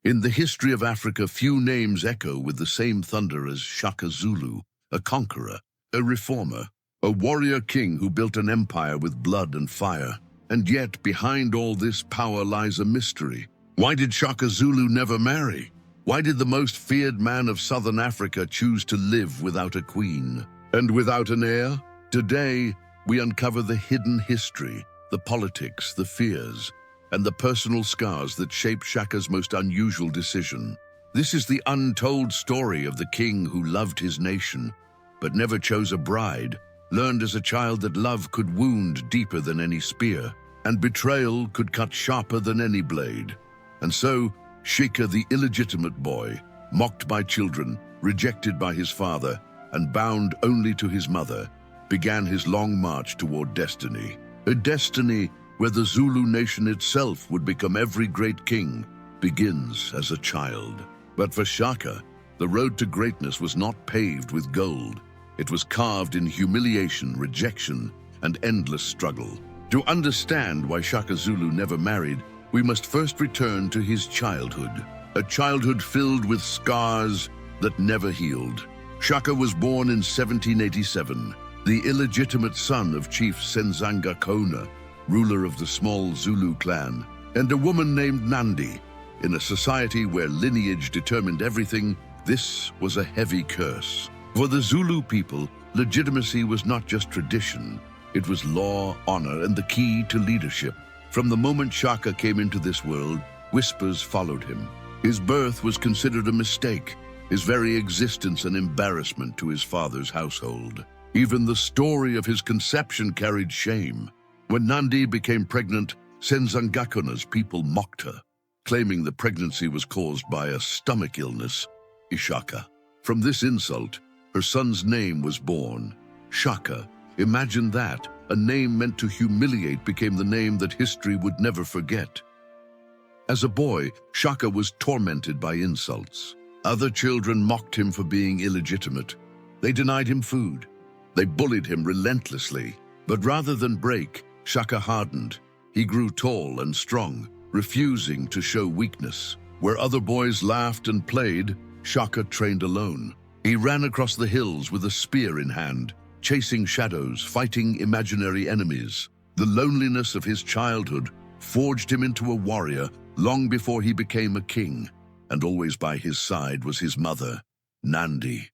In the history of Africa, few names echo with the same thunder as Shaka Zulu, a conqueror, a reformer, a warrior king who built an empire with blood and fire. And yet, behind all this power lies a mystery. Why did Shaka Zulu never marry? Why did the most feared man of southern Africa choose to live without a queen and without an heir? Today, we uncover the hidden history, the politics, the fears, and the personal scars that shaped Shaka's most unusual decision. This is the untold story of the king who loved his nation, but never chose a bride, learned as a child that love could wound deeper than any spear, and betrayal could cut sharper than any blade. And so, Shaka, the illegitimate boy, mocked by children, rejected by his father, and bound only to his mother, began his long march toward destiny. A destiny where the Zulu nation itself would become every great king, begins as a child. But for Shaka, the road to greatness was not paved with gold. It was carved in humiliation, rejection, and endless struggle. To understand why Shaka Zulu never married, we must first return to his childhood, a childhood filled with scars that never healed. Shaka was born in 1787, the illegitimate son of Chief Dingiswayo, ruler of the small Zulu clan, and a woman named Nandi. In a society where lineage determined everything, this was a heavy curse. For the Zulu people, legitimacy was not just tradition. It was law, honor, and the key to leadership. From the moment Shaka came into this world, whispers followed him. His birth was considered a mistake, his very existence an embarrassment to his father's household. Even the story of his conception carried shame. When Nandi became pregnant, Dingiswayo's people mocked her, claiming the pregnancy was caused by a stomach illness, Shaka. From this insult, her son's name was born, Shaka. Imagine that. A name meant to humiliate became the name that history would never forget. As a boy, Shaka was tormented by insults. Other children mocked him for being illegitimate. They denied him food. They bullied him relentlessly. But rather than break, Shaka hardened. He grew tall and strong, refusing to show weakness. Where other boys laughed and played, Shaka trained alone. He ran across the hills with a spear in hand, chasing shadows, fighting imaginary enemies. The loneliness of his childhood forged him into a warrior long before he became a king, and always by his side was his mother, Nandi.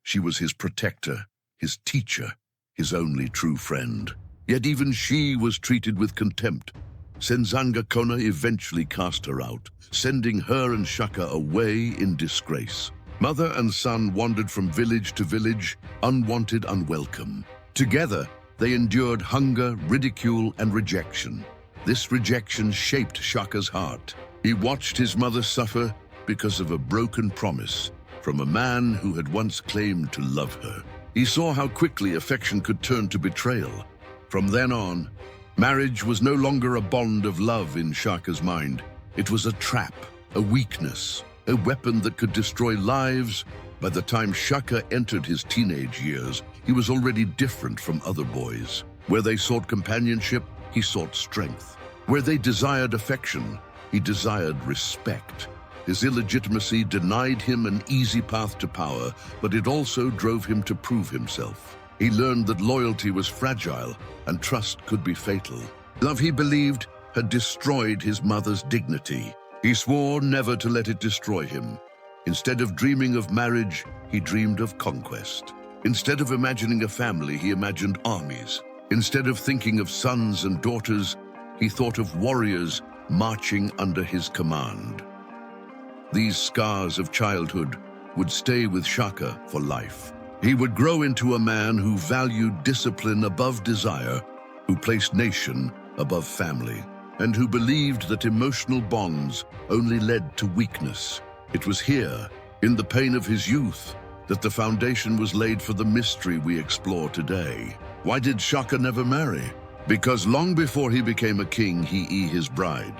She was his protector, his teacher, his only true friend. Yet even she was treated with contempt. Dingiswayo eventually cast her out, sending her and Shaka away in disgrace. Mother and son wandered from village to village, unwanted, unwelcome. Together, they endured hunger, ridicule, and rejection. This rejection shaped Shaka's heart. He watched his mother suffer because of a broken promise from a man who had once claimed to love her. He saw how quickly affection could turn to betrayal. From then on, marriage was no longer a bond of love in Shaka's mind. It was a trap, a weakness, a weapon that could destroy lives. By the time Shaka entered his teenage years, he was already different from other boys. Where they sought companionship, he sought strength. Where they desired affection, he desired respect. His illegitimacy denied him an easy path to power, but it also drove him to prove himself. He learned that loyalty was fragile and trust could be fatal. Love, he believed, had destroyed his mother's dignity. He swore never to let it destroy him. Instead of dreaming of marriage, he dreamed of conquest. Instead of imagining a family, he imagined armies. Instead of thinking of sons and daughters, he thought of warriors marching under his command. These scars of childhood would stay with Shaka for life. He would grow into a man who valued discipline above desire, who placed nation above family, and who believed that emotional bonds only led to weakness. It was here, in the pain of his youth, that the foundation was laid for the mystery we explore today. Why did Shaka never marry? Because long before he became a king, he his bride.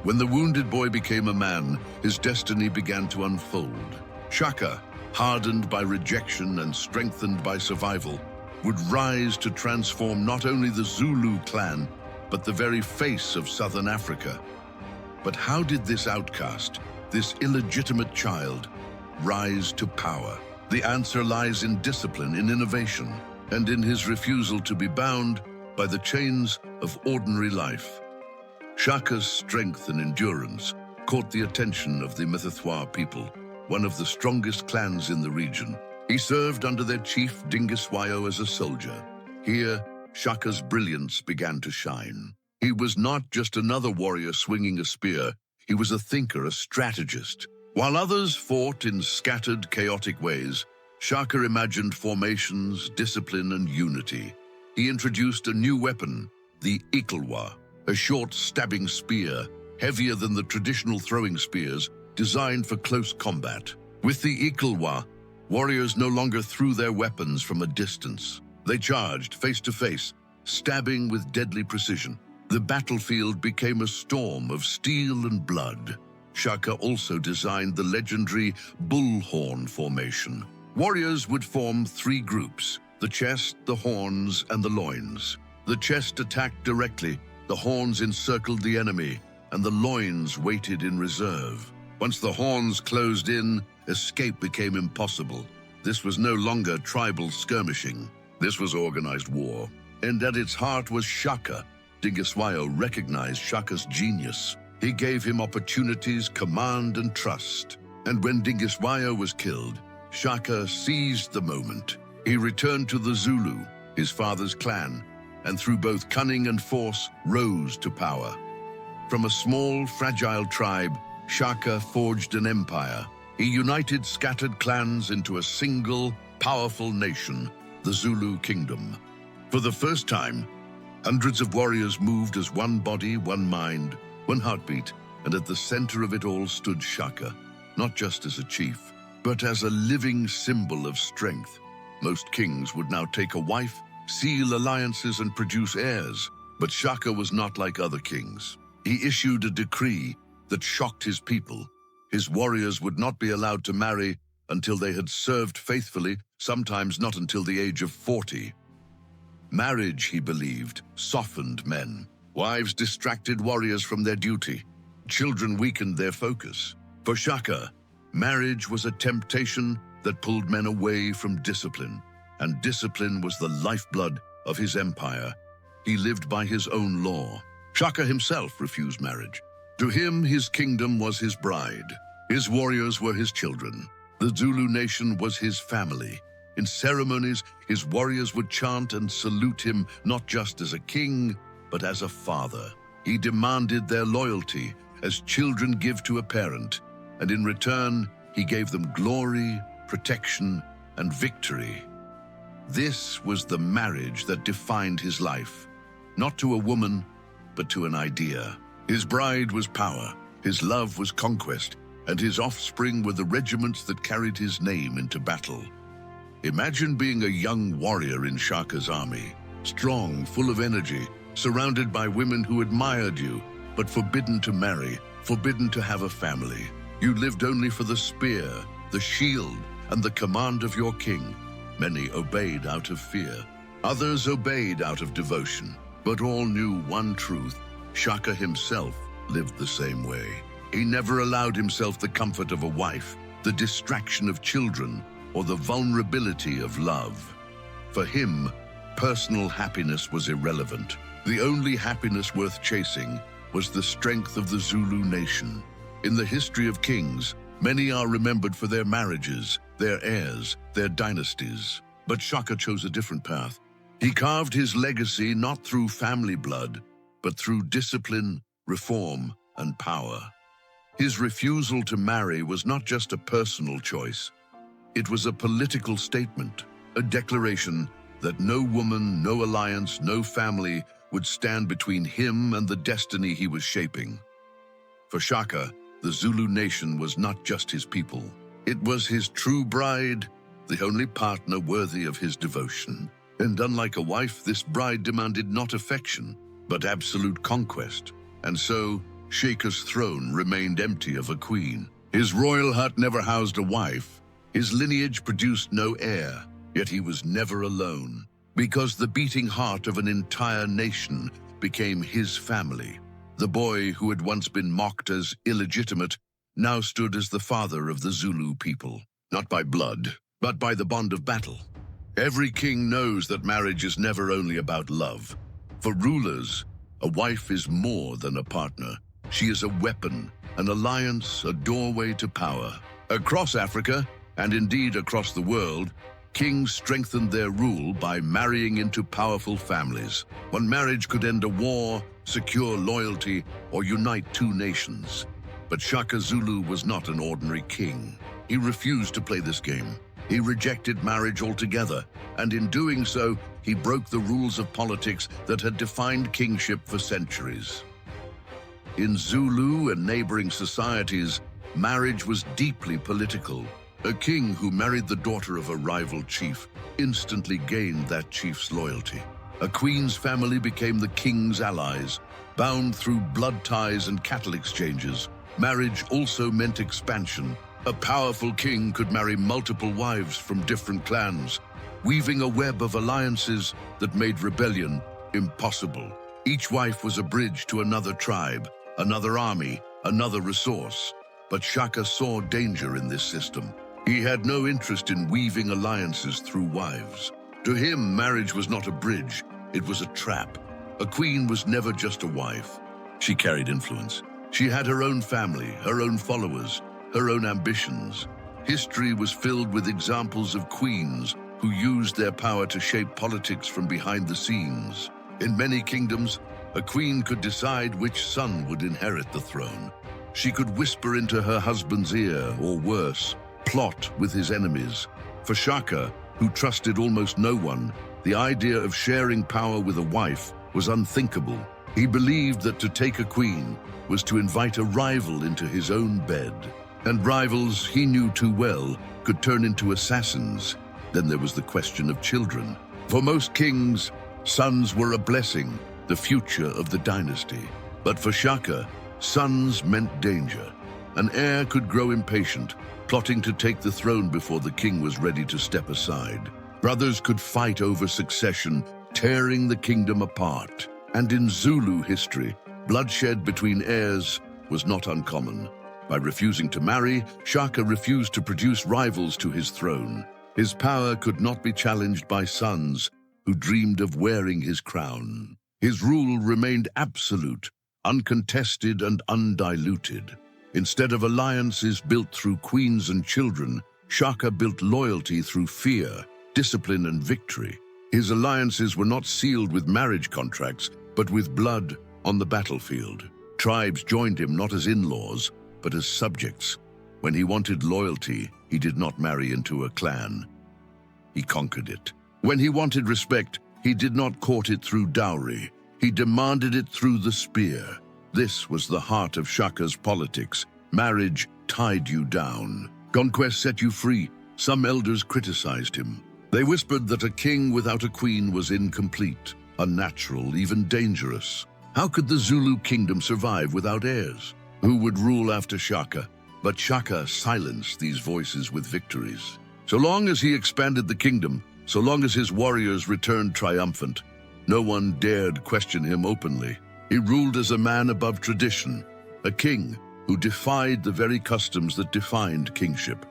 When the wounded boy became a man, his destiny began to unfold. Shaka, hardened by rejection and strengthened by survival, would rise to transform not only the Zulu clan, but the very face of Southern Africa. But how did this outcast, this illegitimate child rise to power? The answer lies in discipline, in innovation, and in his refusal to be bound by the chains of ordinary life. Shaka's strength and endurance caught the attention of the Mithithwa people, one of the strongest clans in the region. He served under their chief Dingiswayo as a soldier. Here, Shaka's brilliance began to shine. He was not just another warrior swinging a spear. He was a thinker, a strategist. While others fought in scattered, chaotic ways, Shaka imagined formations, discipline, and unity. He introduced a new weapon, the iklwa, a short stabbing spear, heavier than the traditional throwing spears, designed for close combat. With the iklwa, warriors no longer threw their weapons from a distance. They charged face to face, stabbing with deadly precision. The battlefield became a storm of steel and blood. Shaka also designed the legendary bullhorn formation. Warriors would form three groups: the chest, the horns, and the loins. The chest attacked directly, the horns encircled the enemy, and the loins waited in reserve. Once the horns closed in, escape became impossible. This was no longer tribal skirmishing. This was organized war. And at its heart was Shaka. Dingiswayo recognized Shaka's genius. He gave him opportunities, command, and trust. And when Dingiswayo was killed, Shaka seized the moment. He returned to the Zulu, his father's clan, and through both cunning and force, rose to power. From a small, fragile tribe, Shaka forged an empire. He united scattered clans into a single, powerful nation, the Zulu Kingdom. For the first time, hundreds of warriors moved as one body, one mind, one heartbeat, and at the center of it all stood Shaka, not just as a chief, but as a living symbol of strength. Most kings would now take a wife, seal alliances, and produce heirs, but Shaka was not like other kings. He issued a decree that shocked his people. His warriors would not be allowed to marry until they had served faithfully, sometimes not until the age of 40. Marriage, he believed, softened men. Wives distracted warriors from their duty. Children weakened their focus. For Shaka, marriage was a temptation that pulled men away from discipline, and discipline was the lifeblood of his empire. He lived by his own law. Shaka himself refused marriage. To him, his kingdom was his bride. His warriors were his children. The Zulu nation was his family. In ceremonies, his warriors would chant and salute him not just as a king, but as a father. He demanded their loyalty as children give to a parent, and in return, he gave them glory, protection, and victory. This was the marriage that defined his life, not to a woman, but to an idea. His bride was power, his love was conquest, and his offspring were the regiments that carried his name into battle. Imagine being a young warrior in Shaka's army, strong, full of energy, surrounded by women who admired you, but forbidden to marry, forbidden to have a family. You lived only for the spear, the shield, and the command of your king. Many obeyed out of fear. Others obeyed out of devotion. But all knew one truth: Shaka himself lived the same way. He never allowed himself the comfort of a wife, the distraction of children, or the vulnerability of love. For him, personal happiness was irrelevant. The only happiness worth chasing was the strength of the Zulu nation. In the history of kings, many are remembered for their marriages, their heirs, their dynasties. But Shaka chose a different path. He carved his legacy not through family blood, but through discipline, reform, and power. His refusal to marry was not just a personal choice. It was a political statement, a declaration that no woman, no alliance, no family would stand between him and the destiny he was shaping. For Shaka, the Zulu nation was not just his people. It was his true bride, the only partner worthy of his devotion. And unlike a wife, this bride demanded not affection, but absolute conquest. And so, Shaka's throne remained empty of a queen. His royal hut never housed a wife. His lineage produced no heir, yet he was never alone, because the beating heart of an entire nation became his family. The boy who had once been mocked as illegitimate now stood as the father of the Zulu people, not by blood, but by the bond of battle. Every king knows that marriage is never only about love. For rulers, a wife is more than a partner. She is a weapon, an alliance, a doorway to power. Across Africa, and indeed across the world, kings strengthened their rule by marrying into powerful families. One marriage could end a war, secure loyalty, or unite two nations. But Shaka Zulu was not an ordinary king. He refused to play this game. He rejected marriage altogether, and in doing so, he broke the rules of politics that had defined kingship for centuries. In Zulu and neighboring societies, marriage was deeply political. A king who married the daughter of a rival chief instantly gained that chief's loyalty. A queen's family became the king's allies, bound through blood ties and cattle exchanges. Marriage also meant expansion. A powerful king could marry multiple wives from different clans, weaving a web of alliances that made rebellion impossible. Each wife was a bridge to another tribe, another army, another resource. But Shaka saw danger in this system. He had no interest in weaving alliances through wives. To him, marriage was not a bridge, it was a trap. A queen was never just a wife. She carried influence. She had her own family, her own followers, her own ambitions. History was filled with examples of queens who used their power to shape politics from behind the scenes. In many kingdoms, a queen could decide which son would inherit the throne. She could whisper into her husband's ear, or worse, plot with his enemies. For Shaka, who trusted almost no one, the idea of sharing power with a wife was unthinkable. He believed that to take a queen was to invite a rival into his own bed. And rivals, he knew too well, could turn into assassins. Then there was the question of children. For most kings, sons were a blessing, the future of the dynasty. But for Shaka, sons meant danger. An heir could grow impatient, plotting to take the throne before the king was ready to step aside. Brothers could fight over succession, tearing the kingdom apart. And in Zulu history, bloodshed between heirs was not uncommon. By refusing to marry, Shaka refused to produce rivals to his throne. His power could not be challenged by sons who dreamed of wearing his crown. His rule remained absolute, uncontested and undiluted. Instead of alliances built through queens and children, Shaka built loyalty through fear, discipline and victory. His alliances were not sealed with marriage contracts, but with blood on the battlefield. Tribes joined him not as in-laws, but as subjects. When he wanted loyalty, he did not marry into a clan. He conquered it. When he wanted respect, he did not court it through dowry. He demanded it through the spear. This was the heart of Shaka's politics. Marriage tied you down. Conquest set you free. Some elders criticized him. They whispered that a king without a queen was incomplete, unnatural, even dangerous. How could the Zulu Kingdom survive without heirs? Who would rule after Shaka? But Shaka silenced these voices with victories. So long as he expanded the kingdom, so long as his warriors returned triumphant, no one dared question him openly. He ruled as a man above tradition, a king who defied the very customs that defined kingship.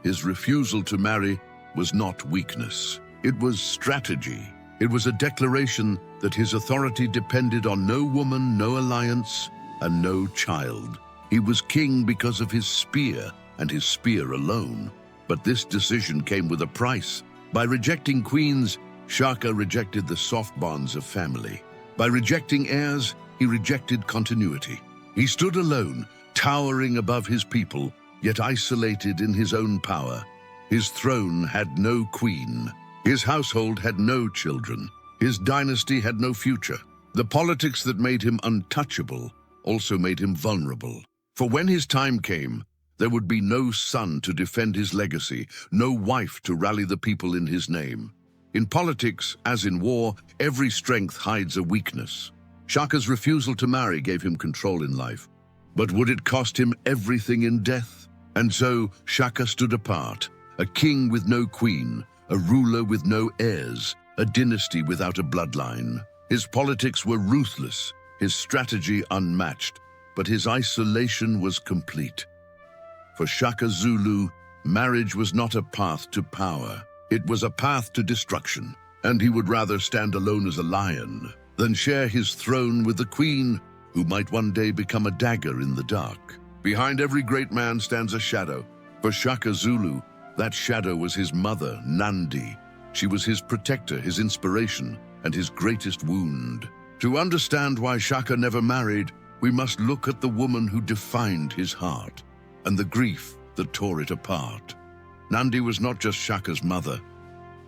His refusal to marry was not weakness. It was strategy. It was a declaration that his authority depended on no woman, no alliance, and no child. He was king because of his spear, and his spear alone. But this decision came with a price. By rejecting queens, Shaka rejected the soft bonds of family. By rejecting heirs, he rejected continuity. He stood alone, towering above his people, yet isolated in his own power. His throne had no queen. His household had no children. His dynasty had no future. The politics that made him untouchable also made him vulnerable. For when his time came, there would be no son to defend his legacy, no wife to rally the people in his name. In politics, as in war, every strength hides a weakness. Shaka's refusal to marry gave him control in life. But would it cost him everything in death? And so Shaka stood apart, a king with no queen, a ruler with no heirs, a dynasty without a bloodline. His politics were ruthless, his strategy unmatched, but his isolation was complete. For Shaka Zulu, marriage was not a path to power. It was a path to destruction, and he would rather stand alone as a lion than share his throne with the queen who might one day become a dagger in the dark. Behind every great man stands a shadow. For Shaka Zulu, that shadow was his mother, Nandi. She was his protector, his inspiration, and his greatest wound. To understand why Shaka never married, we must look at the woman who defined his heart and the grief that tore it apart. Nandi was not just Shaka's mother.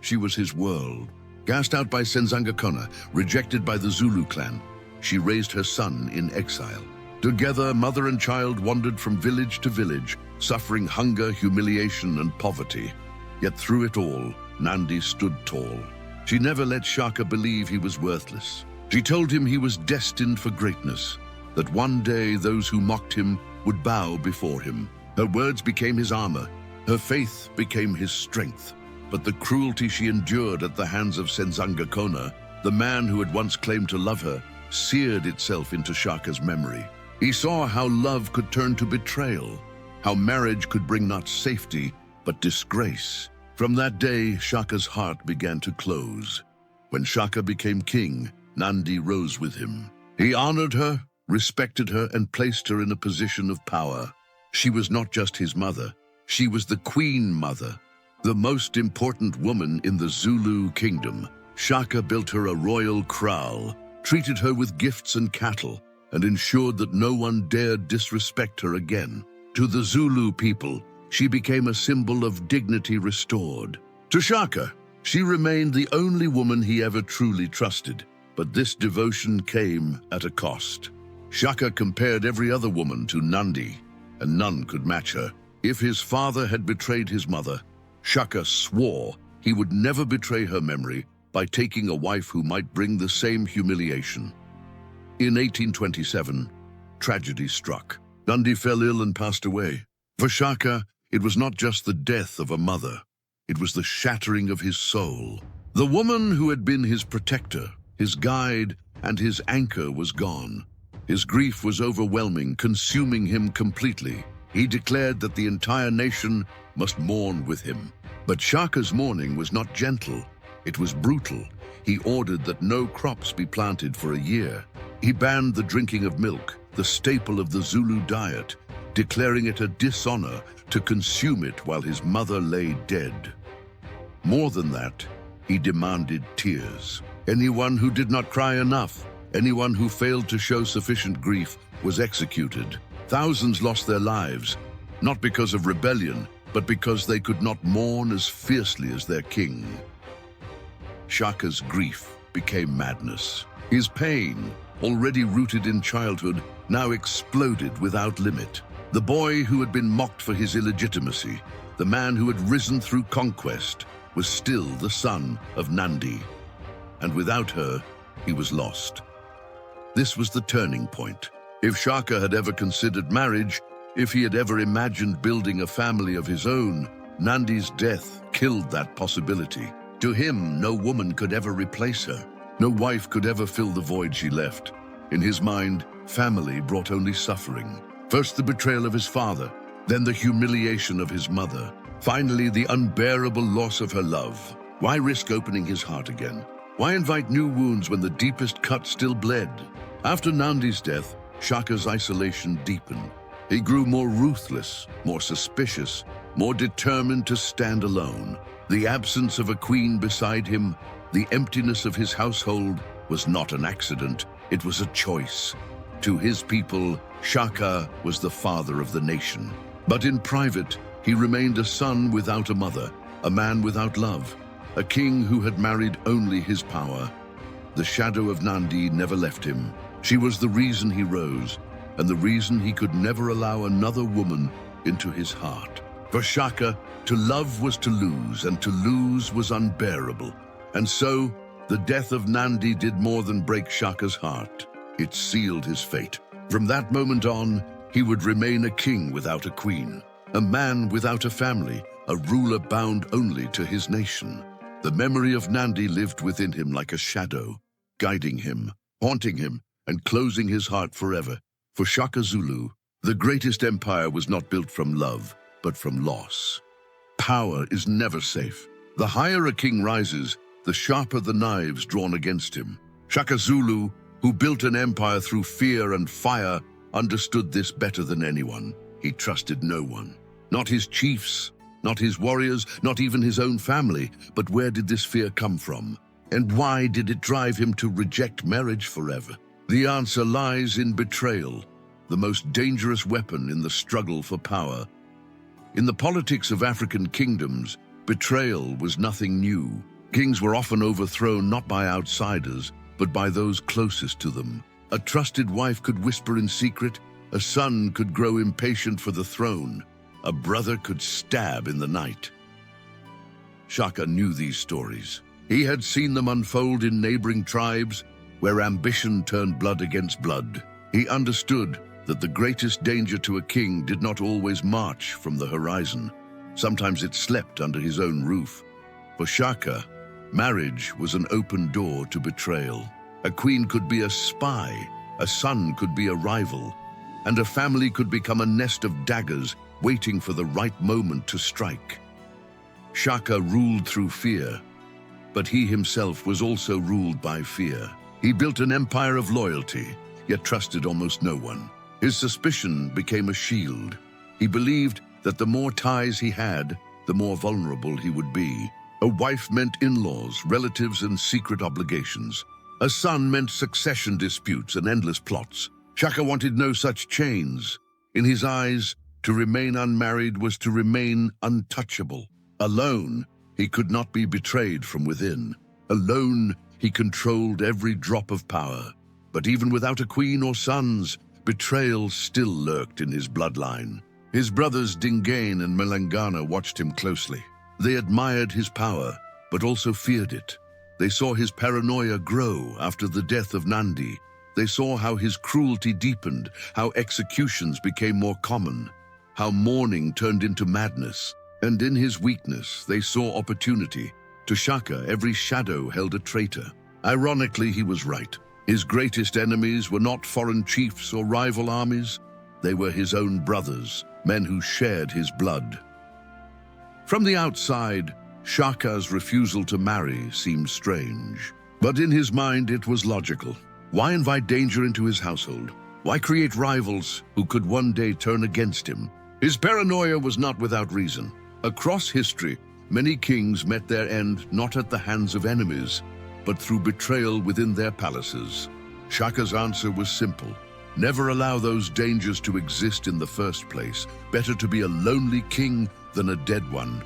She was his world. Cast out by Senzangakona, rejected by the Zulu clan, she raised her son in exile. Together, mother and child wandered from village to village, suffering hunger, humiliation, and poverty. Yet through it all, Nandi stood tall. She never let Shaka believe he was worthless. She told him he was destined for greatness, that one day those who mocked him would bow before him. Her words became his armor. Her faith became his strength. But the cruelty she endured at the hands of Senzangakona, the man who had once claimed to love her, seared itself into Shaka's memory. He saw how love could turn to betrayal, how marriage could bring not safety, but disgrace. From that day, Shaka's heart began to close. When Shaka became king, Nandi rose with him. He honored her, respected her, and placed her in a position of power. She was not just his mother, she was the Queen Mother, the most important woman in the Zulu Kingdom. Shaka built her a royal kraal, treated her with gifts and cattle, and ensured that no one dared disrespect her again. To the Zulu people, she became a symbol of dignity restored. To Shaka, she remained the only woman he ever truly trusted. But this devotion came at a cost. Shaka compared every other woman to Nandi, and none could match her. If his father had betrayed his mother, Shaka swore he would never betray her memory by taking a wife who might bring the same humiliation. In 1827, tragedy struck. Nandi fell ill and passed away. For Shaka, it was not just the death of a mother, it was the shattering of his soul. The woman who had been his protector, his guide, and his anchor was gone. His grief was overwhelming, consuming him completely. He declared that the entire nation must mourn with him. But Shaka's mourning was not gentle, it was brutal. He ordered that no crops be planted for a year. He banned the drinking of milk, the staple of the Zulu diet, declaring it a dishonor to consume it while his mother lay dead. More than that, he demanded tears. Anyone who did not cry enough, anyone who failed to show sufficient grief, was executed. Thousands lost their lives, not because of rebellion, but because they could not mourn as fiercely as their king. Shaka's grief became madness. His pain, already rooted in childhood, now exploded without limit. The boy who had been mocked for his illegitimacy, the man who had risen through conquest, was still the son of Nandi. And without her, he was lost. This was the turning point. If Shaka had ever considered marriage, if he had ever imagined building a family of his own, Nandi's death killed that possibility. To him, no woman could ever replace her. No wife could ever fill the void she left. In his mind, family brought only suffering. First the betrayal of his father, then the humiliation of his mother. Finally, the unbearable loss of her love. Why risk opening his heart again? Why invite new wounds when the deepest cut still bled? After Nandi's death, Shaka's isolation deepened. He grew more ruthless, more suspicious, more determined to stand alone. The absence of a queen beside him, the emptiness of his household, was not an accident, it was a choice. To his people, Shaka was the father of the nation. But in private, he remained a son without a mother, a man without love, a king who had married only his power. The shadow of Nandi never left him. She was the reason he rose, and the reason he could never allow another woman into his heart. For Shaka, to love was to lose, and to lose was unbearable. And so, the death of Nandi did more than break Shaka's heart. It sealed his fate. From that moment on, he would remain a king without a queen, a man without a family, a ruler bound only to his nation. The memory of Nandi lived within him like a shadow, guiding him, haunting him, and closing his heart forever. For Shaka Zulu, the greatest empire was not built from love. but from loss. Power is never safe. The higher a king rises, the sharper the knives drawn against him. Shaka Zulu, who built an empire through fear and fire, understood this better than anyone. He trusted no one. Not his chiefs, not his warriors, not even his own family. But where did this fear come from? And why did it drive him to reject marriage forever? The answer lies in betrayal, the most dangerous weapon in the struggle for power. In the politics of African kingdoms, betrayal was nothing new. Kings were often overthrown not by outsiders, but by those closest to them. A trusted wife could whisper in secret, a son could grow impatient for the throne, a brother could stab in the night. Shaka knew these stories. He had seen them unfold in neighboring tribes, where ambition turned blood against blood. He understood that the greatest danger to a king did not always march from the horizon. Sometimes it slept under his own roof. For Shaka, marriage was an open door to betrayal. A queen could be a spy, a son could be a rival, and a family could become a nest of daggers waiting for the right moment to strike. Shaka ruled through fear, but he himself was also ruled by fear. He built an empire of loyalty, yet trusted almost no one. His suspicion became a shield. He believed that the more ties he had, the more vulnerable he would be. A wife meant in-laws, relatives, and secret obligations. A son meant succession disputes and endless plots. Shaka wanted no such chains. In his eyes, to remain unmarried was to remain untouchable. Alone, he could not be betrayed from within. Alone, he controlled every drop of power. But even without a queen or sons, betrayal still lurked in his bloodline. His brothers Dingain and Malangana watched him closely. They admired his power, but also feared it. They saw his paranoia grow after the death of Nandi. They saw how his cruelty deepened, how executions became more common, how mourning turned into madness. And in his weakness, they saw opportunity. To Shaka, every shadow held a traitor. Ironically, he was right. His greatest enemies were not foreign chiefs or rival armies. They were his own brothers, men who shared his blood. From the outside, Shaka's refusal to marry seemed strange. But in his mind, it was logical. Why invite danger into his household? Why create rivals who could one day turn against him? His paranoia was not without reason. Across history, many kings met their end not at the hands of enemies, but through betrayal within their palaces. Shaka's answer was simple. Never allow those dangers to exist in the first place. Better to be a lonely king than a dead one.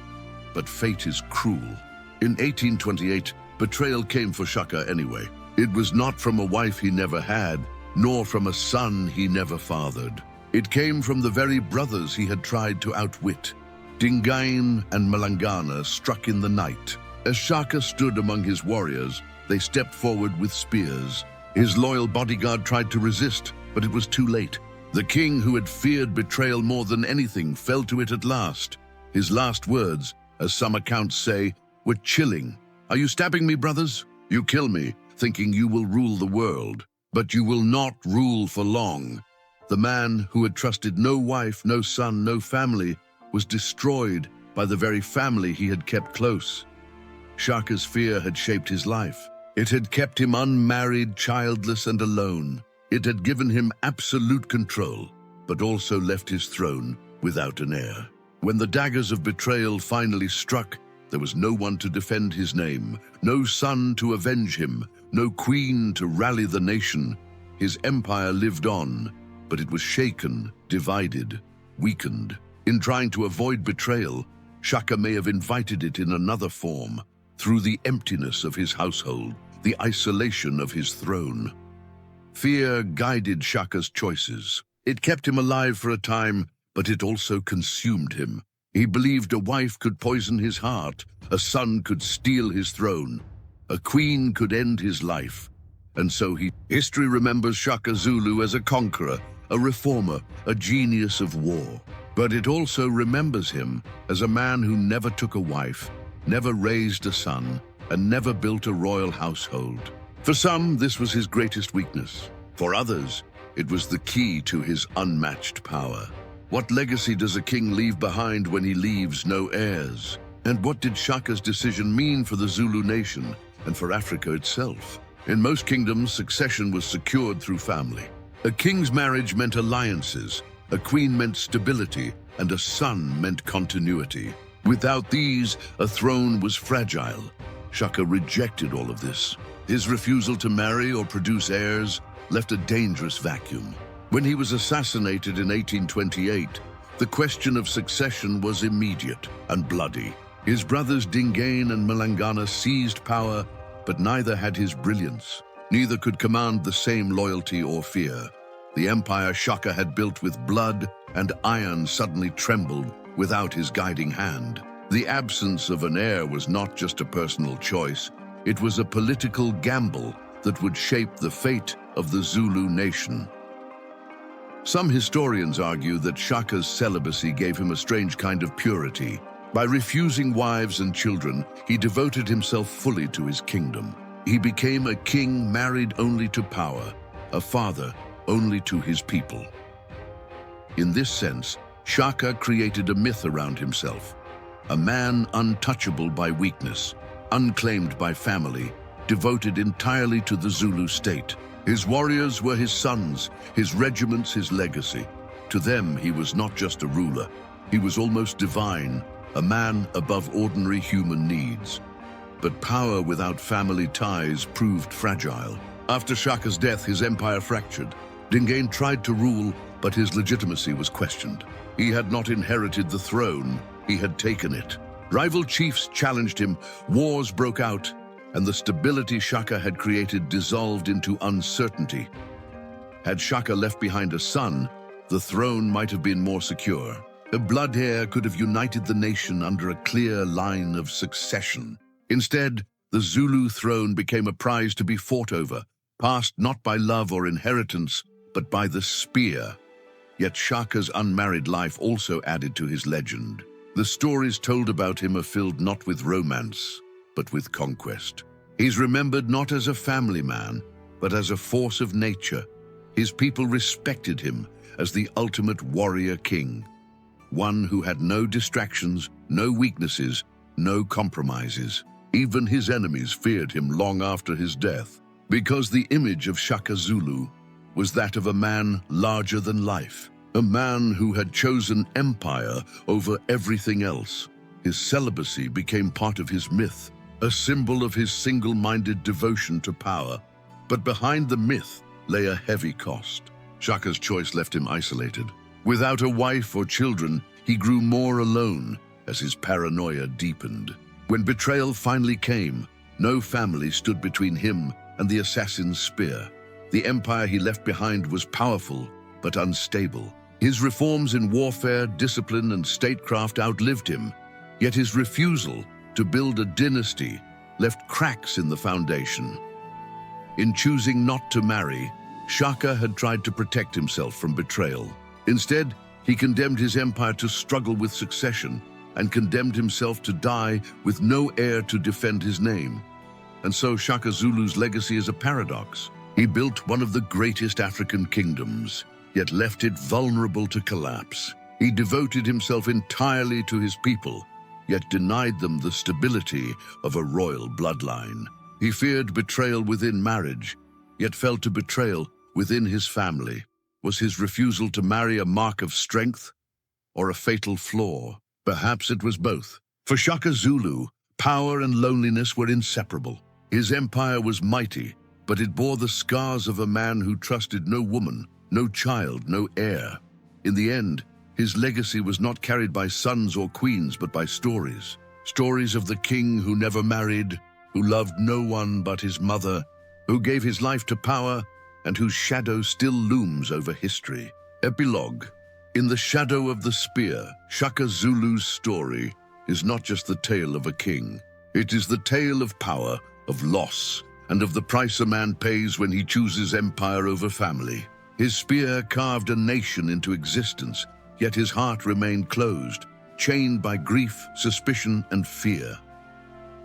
But fate is cruel. In 1828, betrayal came for Shaka anyway. It was not from a wife he never had, nor from a son he never fathered. It came from the very brothers he had tried to outwit. Dingain and Malangana struck in the night. As Shaka stood among his warriors, they stepped forward with spears. His loyal bodyguard tried to resist, but it was too late. The king, who had feared betrayal more than anything, fell to it at last. His last words, as some accounts say, were chilling. "Are you stabbing me, brothers? You kill me, thinking you will rule the world. But you will not rule for long." The man who had trusted no wife, no son, no family, was destroyed by the very family he had kept close. Shaka's fear had shaped his life. It had kept him unmarried, childless, and alone. It had given him absolute control, but also left his throne without an heir. When the daggers of betrayal finally struck, there was no one to defend his name, no son to avenge him, no queen to rally the nation. His empire lived on, but it was shaken, divided, weakened. In trying to avoid betrayal, Shaka may have invited it in another form, through the emptiness of his household, the isolation of his throne. Fear guided Shaka's choices. It kept him alive for a time, but it also consumed him. He believed a wife could poison his heart, a son could steal his throne, a queen could end his life. And so history remembers Shaka Zulu as a conqueror, a reformer, a genius of war. But it also remembers him as a man who never took a wife, never raised a son, and never built a royal household. For some, this was his greatest weakness. For others, it was the key to his unmatched power. What legacy does a king leave behind when he leaves no heirs? And what did Shaka's decision mean for the Zulu nation and for Africa itself? In most kingdoms, succession was secured through family. A king's marriage meant alliances, a queen meant stability, and a son meant continuity. Without these, a throne was fragile. Shaka rejected all of this. His refusal to marry or produce heirs left a dangerous vacuum. When he was assassinated in 1828, the question of succession was immediate and bloody. His brothers Dingain and Malangana seized power, but neither had his brilliance. Neither could command the same loyalty or fear. The empire Shaka had built with blood and iron suddenly trembled without his guiding hand. The absence of an heir was not just a personal choice, it was a political gamble that would shape the fate of the Zulu nation. Some historians argue that Shaka's celibacy gave him a strange kind of purity. By refusing wives and children, he devoted himself fully to his kingdom. He became a king married only to power, a father only to his people. In this sense, Shaka created a myth around himself, a man untouchable by weakness, unclaimed by family, devoted entirely to the Zulu state. His warriors were his sons, his regiments his legacy. To them, he was not just a ruler, he was almost divine, a man above ordinary human needs. But power without family ties proved fragile. After Shaka's death, his empire fractured. Dingain tried to rule, but his legitimacy was questioned. He had not inherited the throne, he had taken it. Rival chiefs challenged him, wars broke out, and the stability Shaka had created dissolved into uncertainty. Had Shaka left behind a son, the throne might have been more secure. A blood heir could have united the nation under a clear line of succession. Instead, the Zulu throne became a prize to be fought over, passed not by love or inheritance, but by the spear. Yet Shaka's unmarried life also added to his legend. The stories told about him are filled not with romance, but with conquest. He's remembered not as a family man, but as a force of nature. His people respected him as the ultimate warrior king, one who had no distractions, no weaknesses, no compromises. Even his enemies feared him long after his death, because the image of Shaka Zulu was that of a man larger than life, a man who had chosen empire over everything else. His celibacy became part of his myth, a symbol of his single-minded devotion to power. But behind the myth lay a heavy cost. Shaka's choice left him isolated. Without a wife or children, he grew more alone as his paranoia deepened. When betrayal finally came, no family stood between him and the assassin's spear. The empire he left behind was powerful but unstable. His reforms in warfare, discipline, and statecraft outlived him, yet his refusal to build a dynasty left cracks in the foundation. In choosing not to marry, Shaka had tried to protect himself from betrayal. Instead, he condemned his empire to struggle with succession and condemned himself to die with no heir to defend his name. And so Shaka Zulu's legacy is a paradox. He built one of the greatest African kingdoms, yet left it vulnerable to collapse. He devoted himself entirely to his people, yet denied them the stability of a royal bloodline. He feared betrayal within marriage, yet fell to betrayal within his family. Was his refusal to marry a mark of strength or a fatal flaw? Perhaps it was both. For Shaka Zulu, power and loneliness were inseparable. His empire was mighty, but it bore the scars of a man who trusted no woman, no child, no heir. In the end, his legacy was not carried by sons or queens, but by stories. Stories of the king who never married, who loved no one but his mother, who gave his life to power, and whose shadow still looms over history. Epilogue. In the shadow of the spear, Shaka Zulu's story is not just the tale of a king. It is the tale of power, of loss, and of the price a man pays when he chooses empire over family. His spear carved a nation into existence, yet his heart remained closed, chained by grief, suspicion, and fear.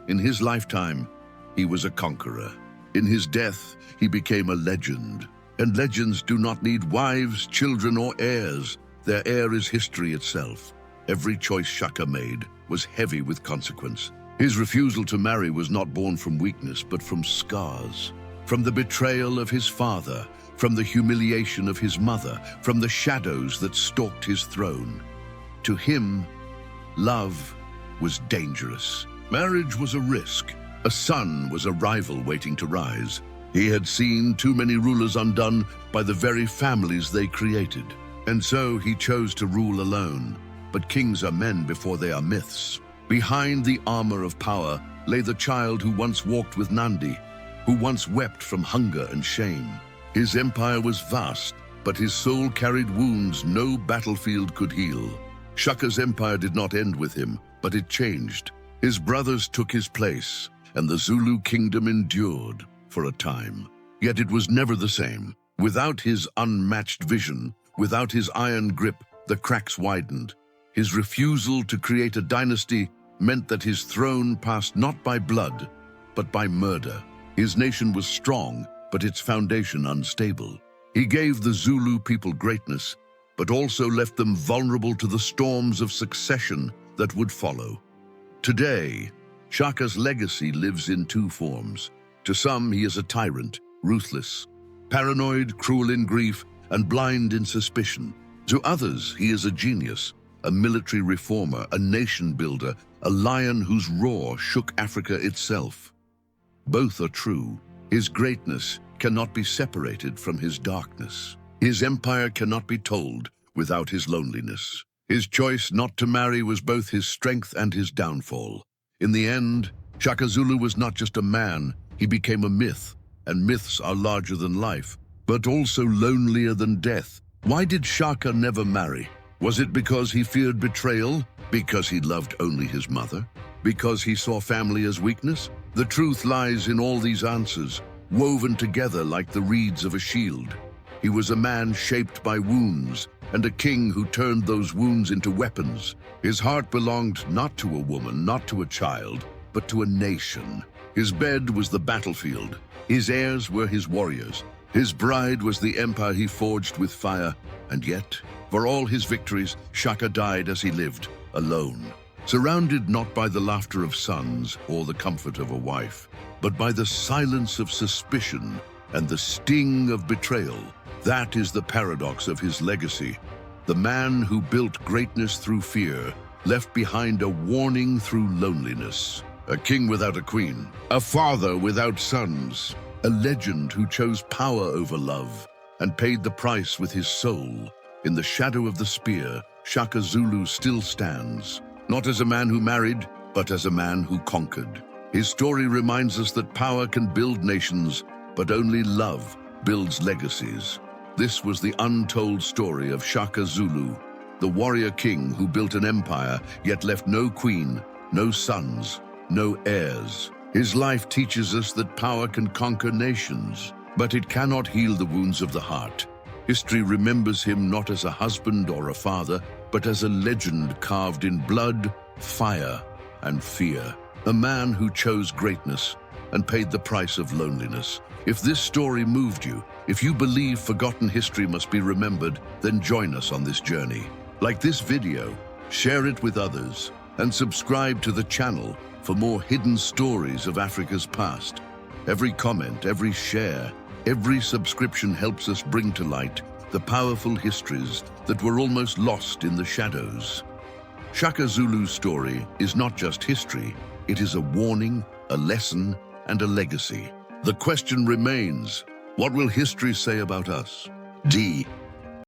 In his lifetime, he was a conqueror. In his death, he became a legend. And legends do not need wives, children, or heirs. Their heir is history itself. Every choice Shaka made was heavy with consequence. His refusal to marry was not born from weakness, but from scars. From the betrayal of his father, from the humiliation of his mother, from the shadows that stalked his throne. To him, love was dangerous. Marriage was a risk. A son was a rival waiting to rise. He had seen too many rulers undone by the very families they created. And so he chose to rule alone. But kings are men before they are myths. Behind the armor of power lay the child who once walked with Nandi, who once wept from hunger and shame. His empire was vast, but his soul carried wounds no battlefield could heal. Shaka's empire did not end with him, but it changed. His brothers took his place, and the Zulu Kingdom endured for a time. Yet it was never the same. Without his unmatched vision, without his iron grip, the cracks widened. His refusal to create a dynasty meant that his throne passed not by blood, but by murder. His nation was strong, but its foundation unstable. He gave the Zulu people greatness, but also left them vulnerable to the storms of succession that would follow. Today, Shaka's legacy lives in two forms. To some, he is a tyrant, ruthless, paranoid, cruel in grief, and blind in suspicion. To others, he is a genius, a military reformer, a nation builder, a lion whose roar shook Africa itself. Both are true. His greatness cannot be separated from his darkness. His empire cannot be told without his loneliness. His choice not to marry was both his strength and his downfall. In the end, Shaka Zulu was not just a man, he became a myth, and myths are larger than life, but also lonelier than death. Why did Shaka never marry? Was it because he feared betrayal? Because he loved only his mother? Because he saw family as weakness? The truth lies in all these answers, woven together like the reeds of a shield. He was a man shaped by wounds, and a king who turned those wounds into weapons. His heart belonged not to a woman, not to a child, but to a nation. His bed was the battlefield. His heirs were his warriors. His bride was the empire he forged with fire. And yet, for all his victories, Shaka died as he lived, alone. Surrounded not by the laughter of sons or the comfort of a wife, but by the silence of suspicion and the sting of betrayal. That is the paradox of his legacy. The man who built greatness through fear left behind a warning through loneliness. A king without a queen, a father without sons, a legend who chose power over love and paid the price with his soul. In the shadow of the spear, Shaka Zulu still stands, not as a man who married, but as a man who conquered. His story reminds us that power can build nations, but only love builds legacies. This was the untold story of Shaka Zulu, the warrior king who built an empire, yet left no queen, no sons, no heirs. His life teaches us that power can conquer nations, but it cannot heal the wounds of the heart. History remembers him not as a husband or a father, but as a legend carved in blood, fire, and fear. A man who chose greatness and paid the price of loneliness. If this story moved you, if you believe forgotten history must be remembered, then join us on this journey. Like this video, share it with others, and subscribe to the channel for more hidden stories of Africa's past. Every comment, every share, every subscription helps us bring to light the powerful histories that were almost lost in the shadows. Shaka Zulu's story is not just history, it is a warning, a lesson, and a legacy. The question remains, what will history say about us?